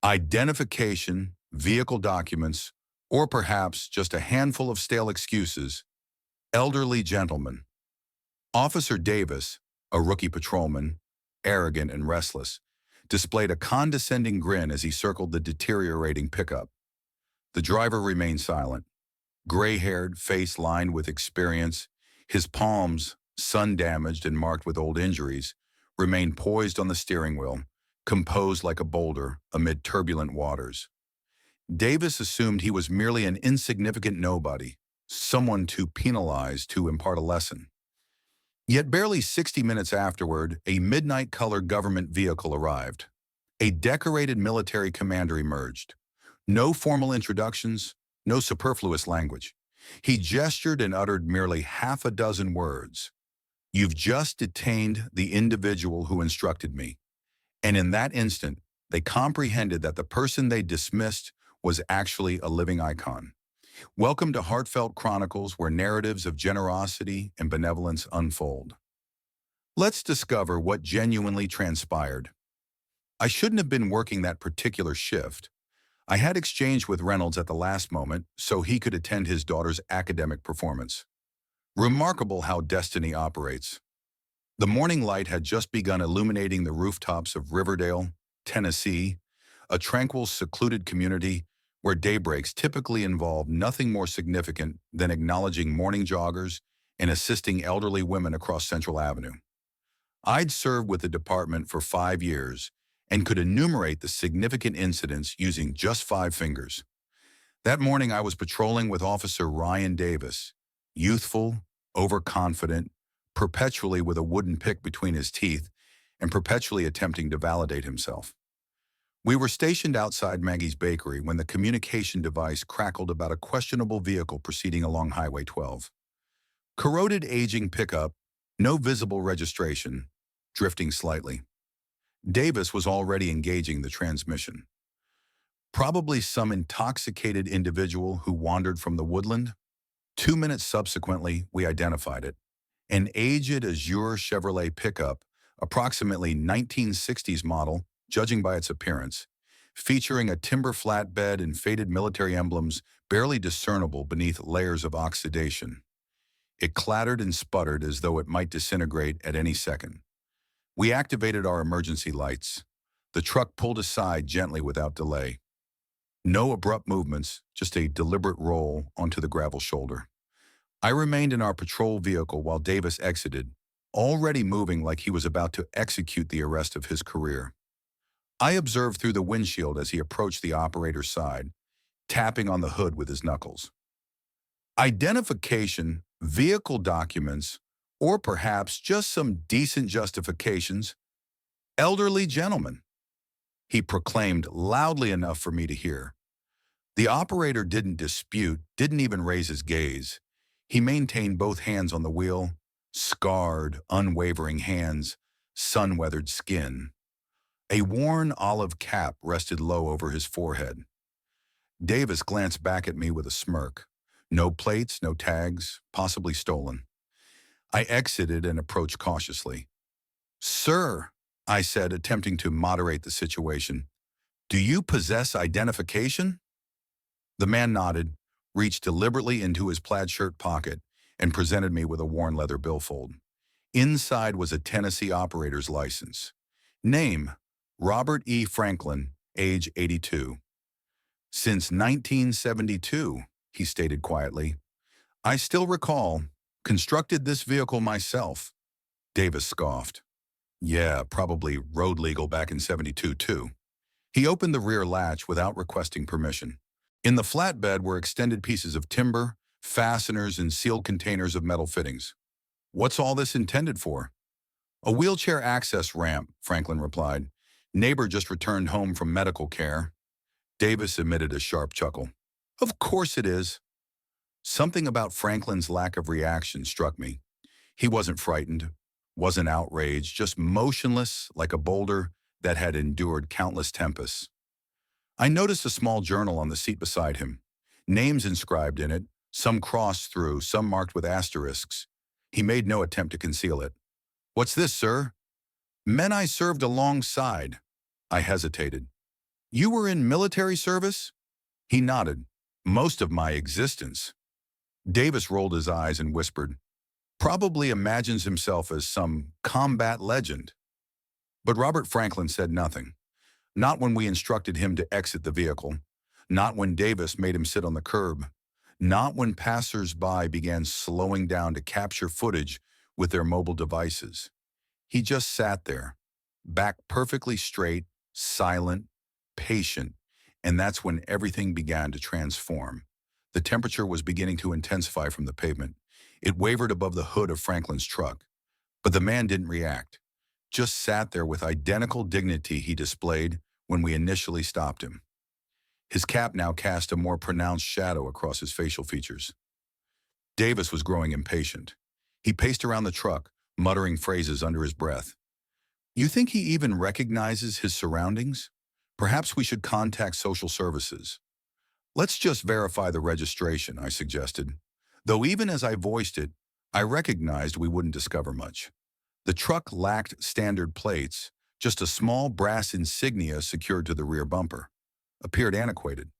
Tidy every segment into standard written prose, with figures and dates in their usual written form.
Identification, vehicle documents, or perhaps just a handful of stale excuses. Elderly gentleman. Officer Davis, a rookie patrolman, arrogant and restless, displayed a condescending grin as he circled the deteriorating pickup. The driver remained silent, gray-haired, face lined with experience, his palms, sun-damaged and marked with old injuries, remained poised on the steering wheel, composed like a boulder amid turbulent waters. Davis assumed he was merely an insignificant nobody, someone to penalize to impart a lesson. Yet barely 60 minutes afterward, a midnight-colored government vehicle arrived. A decorated military commander emerged. No formal introductions, no superfluous language. He gestured and uttered merely half a dozen words. "You've just detained the individual who instructed me." And in that instant, they comprehended that the person they dismissed was actually a living icon. Welcome to Heartfelt Chronicles, where narratives of generosity and benevolence unfold. Let's discover what genuinely transpired. I shouldn't have been working that particular shift. I had exchanged with Reynolds at the last moment so he could attend his daughter's academic performance. Remarkable how destiny operates. The morning light had just begun illuminating the rooftops of Riverdale, Tennessee, a tranquil, secluded community where daybreaks typically involve nothing more significant than acknowledging morning joggers and assisting elderly women across Central Avenue. I'd served with the department for 5 years and could enumerate the significant incidents using just 5 fingers. That morning I was patrolling with Officer Ryan Davis, youthful, overconfident, perpetually with a wooden pick between his teeth and perpetually attempting to validate himself. We were stationed outside Maggie's Bakery when the communication device crackled about a questionable vehicle proceeding along Highway 12. Corroded aging pickup, no visible registration, drifting slightly. Davis was already engaging the transmission. Probably some intoxicated individual who wandered from the woodland. 2 minutes subsequently, we identified it. An aged azure Chevrolet pickup, approximately 1960s model, judging by its appearance, featuring a timber flatbed and faded military emblems barely discernible beneath layers of oxidation. It clattered and sputtered as though it might disintegrate at any second. We activated our emergency lights. The truck pulled aside gently without delay. No abrupt movements, just a deliberate roll onto the gravel shoulder. I remained in our patrol vehicle while Davis exited, already moving like he was about to execute the arrest of his career. I observed through the windshield as he approached the operator's side, tapping on the hood with his knuckles. Identification, vehicle documents, or perhaps just some decent justifications. Elderly gentleman, he proclaimed loudly enough for me to hear. The operator didn't dispute, didn't even raise his gaze. He maintained both hands on the wheel, scarred, unwavering hands, sun-weathered skin. A worn olive cap rested low over his forehead. Davis glanced back at me with a smirk. No plates, no tags, possibly stolen. I exited and approached cautiously. "Sir," I said, attempting to moderate the situation, "do you possess identification?" The man nodded, reached deliberately into his plaid shirt pocket, and presented me with a worn leather billfold. Inside was a Tennessee operator's license. Name, Robert E. Franklin, age 82. "Since 1972, he stated quietly. "I still recall, constructed this vehicle myself." Davis scoffed. "Yeah, probably road legal back in 72 too." He opened the rear latch without requesting permission. In the flatbed were extended pieces of timber, fasteners, and sealed containers of metal fittings. "What's all this intended for?" "A wheelchair access ramp," Franklin replied. "Neighbor just returned home from medical care." Davis emitted a sharp chuckle. "Of course it is." Something about Franklin's lack of reaction struck me. He wasn't frightened, wasn't outraged, just motionless like a boulder that had endured countless tempests. I noticed a small journal on the seat beside him, names inscribed in it, some crossed through, some marked with asterisks. He made no attempt to conceal it. "What's this, sir?" "Men I served alongside." I hesitated. You were in military service? He nodded. Most of my existence. Davis rolled his eyes and whispered, probably imagines himself as some combat legend. But Robert Franklin said nothing. Not when we instructed him to exit the vehicle. Not when Davis made him sit on the curb. Not when passers-by began slowing down to capture footage with their mobile devices. He just sat there, back perfectly straight, silent, patient, and that's when everything began to transform. The temperature was beginning to intensify from the pavement. It wavered above the hood of Franklin's truck. But the man didn't react, just sat there with identical dignity he displayed when we initially stopped him. His cap now cast a more pronounced shadow across his facial features. Davis was growing impatient. He paced around the truck, muttering phrases under his breath. You think he even recognizes his surroundings? Perhaps we should contact social services. Let's just verify the registration, I suggested. Though even as I voiced it, I recognized we wouldn't discover much. The truck lacked standard plates, just a small brass insignia secured to the rear bumper. Appeared antiquated.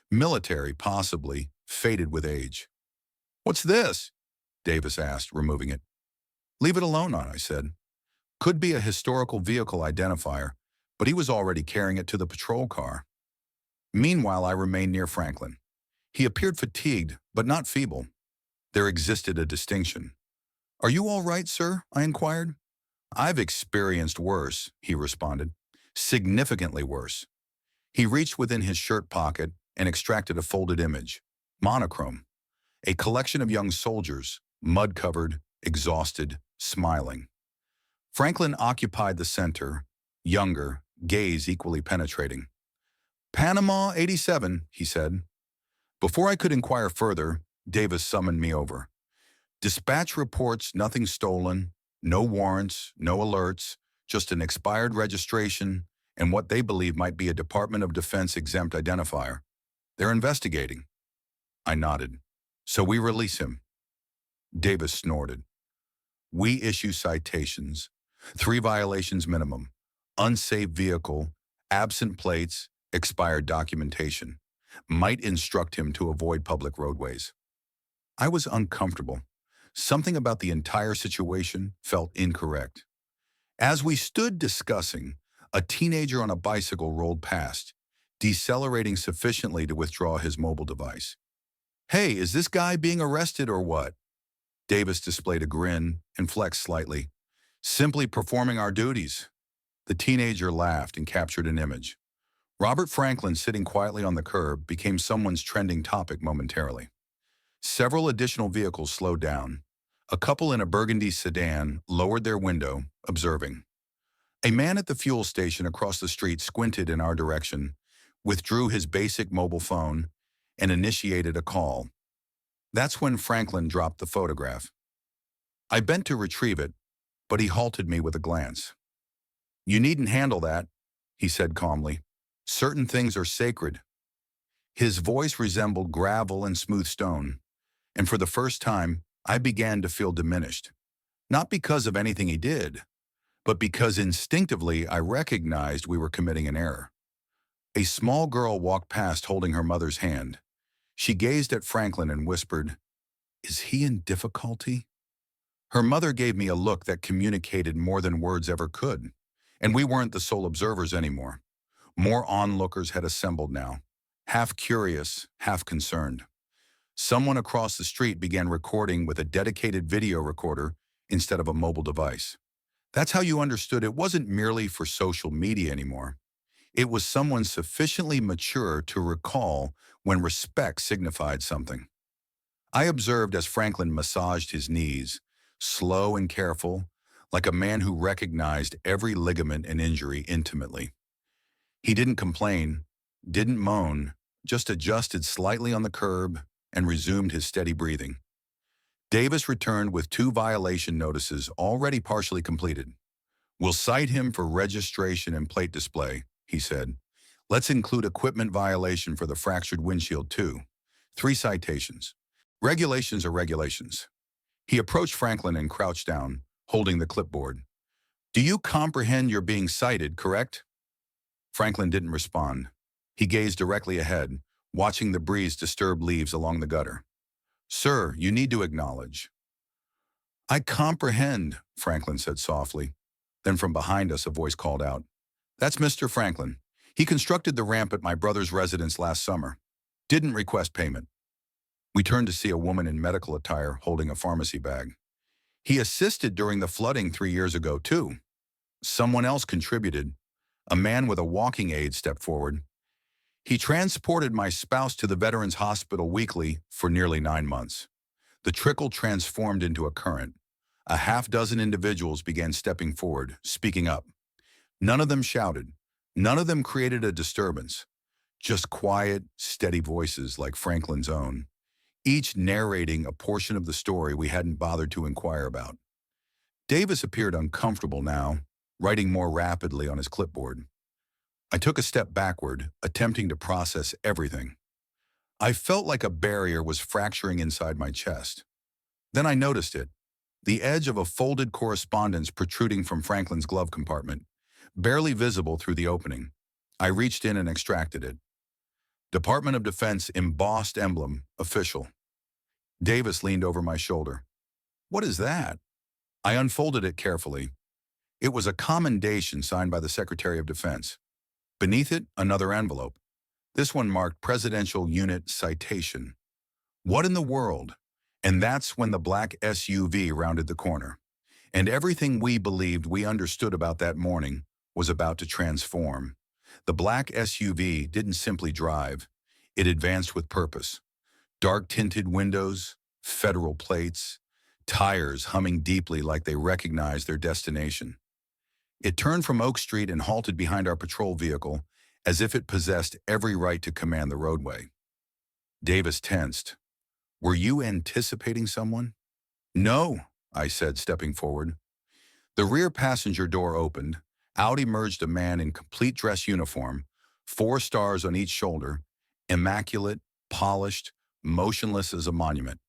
Military, possibly, faded with age. What's this? Davis asked, removing it. Leave it alone, I said. Could be a historical vehicle identifier, but he was already carrying it to the patrol car. Meanwhile, I remained near Franklin. He appeared fatigued, but not feeble. There existed a distinction. Are you all right, sir? I inquired. I've experienced worse, he responded. Significantly worse. He reached within his shirt pocket and extracted a folded image. Monochrome. A collection of young soldiers, mud-covered, exhausted, smiling. Franklin occupied the center, younger, gaze equally penetrating. Panama 87, he said. Before I could inquire further, Davis summoned me over. Dispatch reports nothing stolen, no warrants, no alerts, just an expired registration and what they believe might be a Department of Defense exempt identifier. They're investigating. I nodded. So we release him. Davis snorted. We issue citations. 3 violations minimum. Unsafe vehicle, absent plates, expired documentation. Might instruct him to avoid public roadways. I was uncomfortable. Something about the entire situation felt incorrect. As we stood discussing, a teenager on a bicycle rolled past, decelerating sufficiently to withdraw his mobile device. Hey, is this guy being arrested or what? Davis displayed a grin and flexed slightly. Simply performing our duties. The teenager laughed and captured an image. Robert Franklin sitting quietly on the curb became someone's trending topic momentarily. Several additional vehicles slowed down. A couple in a burgundy sedan lowered their window, observing. A man at the fuel station across the street squinted in our direction, withdrew his basic mobile phone, and initiated a call. That's when Franklin dropped the photograph. I bent to retrieve it, but he halted me with a glance. You needn't handle that, he said calmly. Certain things are sacred. His voice resembled gravel and smooth stone, and for the first time, I began to feel diminished. Not because of anything he did, but because instinctively I recognized we were committing an error. A small girl walked past holding her mother's hand. She gazed at Franklin and whispered, Is he in difficulty? Her mother gave me a look that communicated more than words ever could, and we weren't the sole observers anymore. More onlookers had assembled now, half curious, half concerned. Someone across the street began recording with a dedicated video recorder instead of a mobile device. That's how you understood it wasn't merely for social media anymore. It was someone sufficiently mature to recall when respect signified something. I observed as Franklin massaged his knees, slow and careful, like a man who recognized every ligament and injury intimately. He didn't complain, didn't moan, just adjusted slightly on the curb and resumed his steady breathing. Davis returned with 2 violation notices already partially completed. We'll cite him for registration and plate display, he said. Let's include equipment violation for the fractured windshield too. 3 citations. Regulations are regulations. He approached Franklin and crouched down, holding the clipboard. Do you comprehend you're being cited, correct? Franklin didn't respond. He gazed directly ahead, watching the breeze disturb leaves along the gutter. "Sir, you need to acknowledge." "I comprehend," Franklin said softly. Then from behind us, a voice called out, "That's Mr. Franklin. He constructed the ramp at my brother's residence last summer. Didn't request payment." We turned to see a woman in medical attire holding a pharmacy bag. "He assisted during the flooding 3 years ago, too." Someone else contributed. A man with a walking aid stepped forward. "He transported my spouse to the Veterans Hospital weekly for nearly 9 months." The trickle transformed into a current. A half-dozen individuals began stepping forward, speaking up. None of them shouted. None of them created a disturbance. Just quiet, steady voices like Franklin's own, each narrating a portion of the story we hadn't bothered to inquire about. Davis appeared uncomfortable now, writing more rapidly on his clipboard. I took a step backward, attempting to process everything. I felt like a barrier was fracturing inside my chest. Then I noticed it, the edge of a folded correspondence protruding from Franklin's glove compartment, barely visible through the opening. I reached in and extracted it. Department of Defense embossed emblem, official. Davis leaned over my shoulder. "What is that?" I unfolded it carefully. It was a commendation signed by the Secretary of Defense. Beneath it, another envelope. This one marked Presidential Unit Citation. What in the world? And that's when the black SUV rounded the corner. And everything we believed we understood about that morning was about to transform. The black SUV didn't simply drive. It advanced with purpose. Dark-tinted windows, federal plates, tires humming deeply like they recognized their destination. It turned from Oak Street and halted behind our patrol vehicle as if it possessed every right to command the roadway. Davis tensed. "Were you anticipating someone?" "No," I said, stepping forward. The rear passenger door opened. Out emerged a man in complete dress uniform, 4 stars on each shoulder, immaculate, polished, motionless as a monument.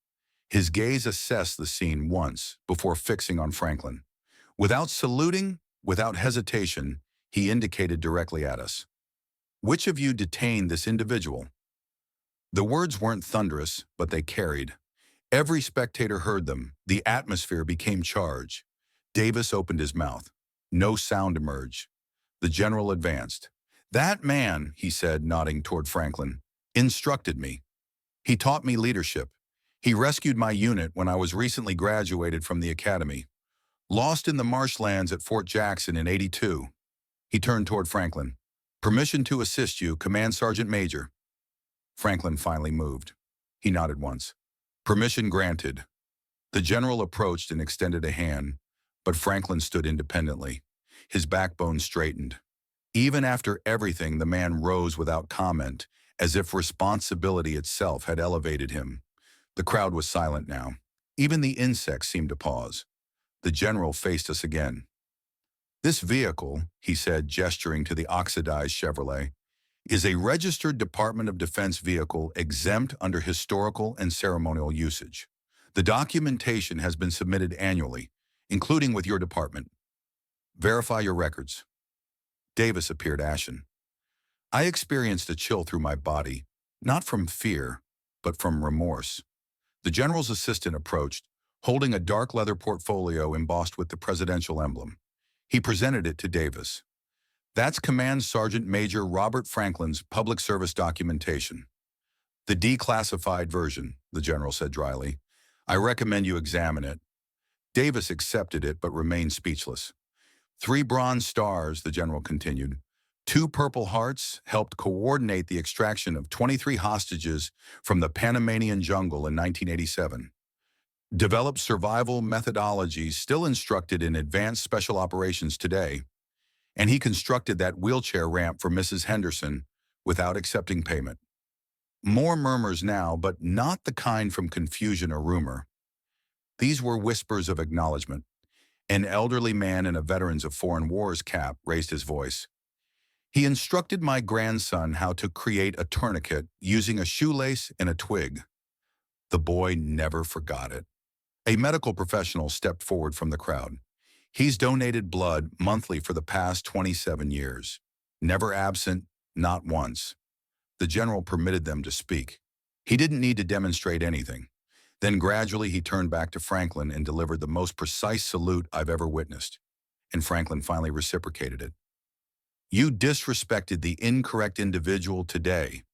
His gaze assessed the scene once before fixing on Franklin. Without saluting, without hesitation, he indicated directly at us. "Which of you detained this individual?" The words weren't thunderous, but they carried. Every spectator heard them. The atmosphere became charged. Davis opened his mouth. No sound emerged. The general advanced. "That man," he said, nodding toward Franklin, "instructed me. He taught me leadership. He rescued my unit when I was recently graduated from the academy. Lost in the marshlands at Fort Jackson in '82. He turned toward Franklin. "Permission to assist you, Command Sergeant Major." Franklin finally moved. He nodded once. "Permission granted." The general approached and extended a hand, but Franklin stood independently. His backbone straightened. Even after everything, the man rose without comment, as if responsibility itself had elevated him. The crowd was silent now. Even the insects seemed to pause. The general faced us again. "This vehicle," he said, gesturing to the oxidized Chevrolet, "is a registered Department of Defense vehicle exempt under historical and ceremonial usage. The documentation has been submitted annually, including with your department. Verify your records." Davis appeared ashen. I experienced a chill through my body, not from fear, but from remorse. The general's assistant approached, holding a dark leather portfolio embossed with the presidential emblem. He presented it to Davis. "That's Command Sergeant Major Robert Franklin's public service documentation." "The declassified version," the general said dryly. "I recommend you examine it." Davis accepted it but remained speechless. 3 bronze stars, the general continued. 2 Purple Hearts helped coordinate the extraction of 23 hostages from the Panamanian jungle in 1987. Developed survival methodologies still instructed in advanced special operations today. And he constructed that wheelchair ramp for Mrs. Henderson without accepting payment. More murmurs now, but not the kind from confusion or rumor. These were whispers of acknowledgement. An elderly man in a Veterans of Foreign Wars cap raised his voice. "He instructed my grandson how to create a tourniquet using a shoelace and a twig." The boy never forgot it. A medical professional stepped forward from the crowd. "He's donated blood monthly for the past 27 years. Never absent, not once." the general permitted them to speak. He didn't need to demonstrate anything. Then gradually he turned back to Franklin and delivered the most precise salute I've ever witnessed. And Franklin finally reciprocated it. You disrespected the incorrect individual today,